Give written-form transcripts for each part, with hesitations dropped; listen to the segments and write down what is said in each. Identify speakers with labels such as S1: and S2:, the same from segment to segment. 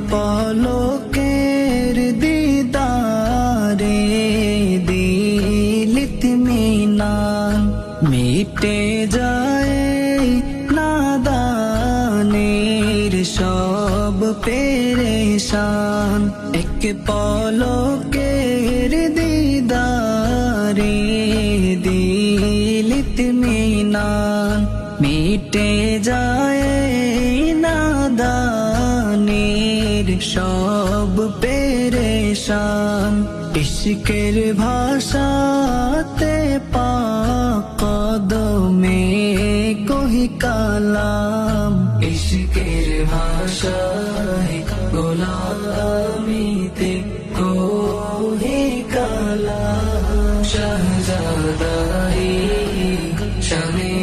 S1: পলকের দিদারে দিল ইতমিনান মিটে যায় নাদানের সব পেরেশান এক পলকের দিদারে দিল ইতমিনান মিটে যায় নাদানের সব পেরেশান ইশকের ভাষাতে পাক কদমে কহি কালাম ইশকের ভাষায় গোলামিতে কহি কালাম শাহজাদাই শানে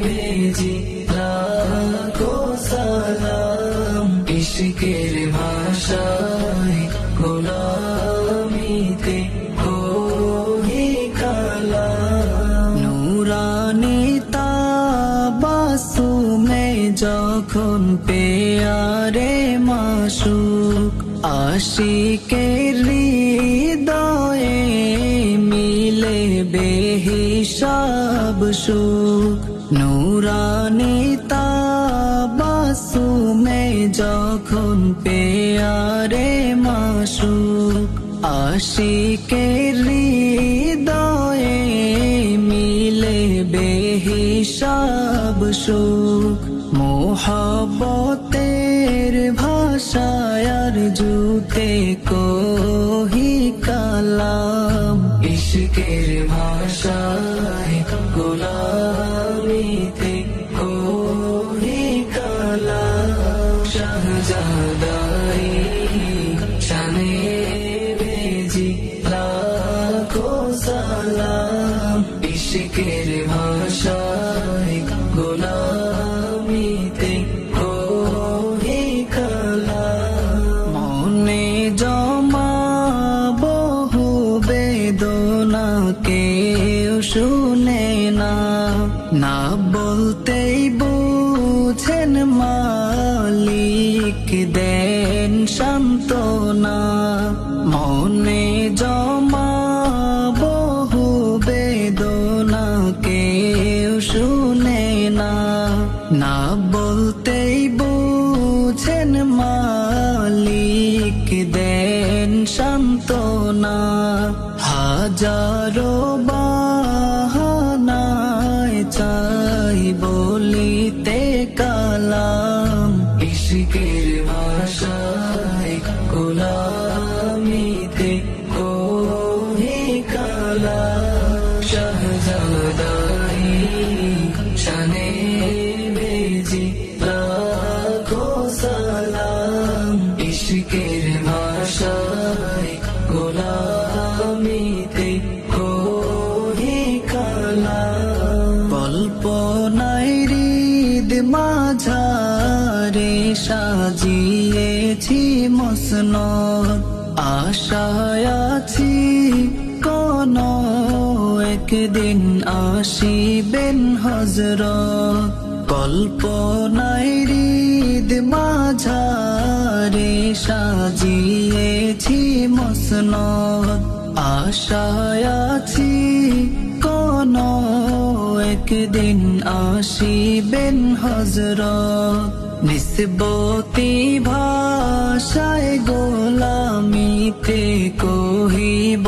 S1: ভেজি লাখো সালাম ইশকের ভাষায় গোলামিতে কহি কালাম নূরানি তাবাসুমে যখন পেয়ারে মাসুক আশিকের হৃদয়ে মিলে বেহিসাব সুখ নূরানি তাবাসুমে যখন পেয়ারে মাসুক আশিকের হৃদয়ে মিলে বেহিসাব সুখ মোহাব্বতের ভাষায় আর জুতে কহি কালাম ইশকের ভাষায় গোলামিতে কহি কালাম শাহজাদাই শানে ভেজি লাখো সালাম ইশকের ভাষায় গোলামিতে কহি কালাম মনে জমা বহু বেদনা কেউ শুনে না না বলতেই বুঝেন মালিক দেন সান্ত্বনা মনে জমা বহু বেদনা কেউ শুনে না না বলতেই বুঝেন মালিক দেন সান্ত্বনা হাজারো বাহানায় চাই বলিতে কালাম ইশকের ভাষায় গোলামিতে কহি কালাম শাহজাদাই শানে ভেজি লাখো সালাম ইশকের ভাষায় গোলামিতে কহি কালাম কল্পনায় হৃদ মাঝারে সাজিয়েছি মসনদ আশায় আছি কোন একদিন আসিবেন হযরত কল্পনায় হৃদ মাঝারে সাজিয়েছি মসনদ আশায় আছি কোন একদিন আসিবেন হযরত নিসবতি ভাষায় গোলামিতে কহিব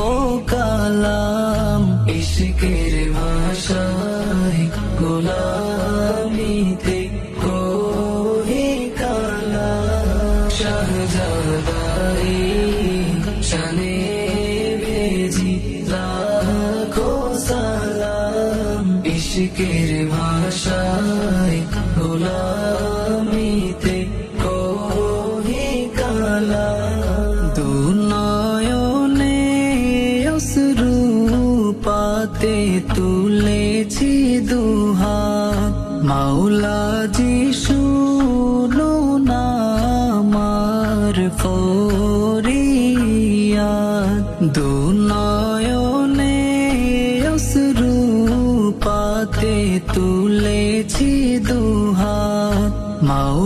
S1: কালাম ইশকের ভাষায় গোলামিতে কহি কালাম শাহজাদাই শানে ভেজি লাখো সালাম ইশকের ভাষায় গোলামিতে কহি কালাম দুনয়নে অশ্রু পাতে তুলেছি দুহাত মাওলা জি শুনুন আমার ফরিয়াদ দুনয়নে অশ্রু পাতে তুলেছি দুহাত মাওলা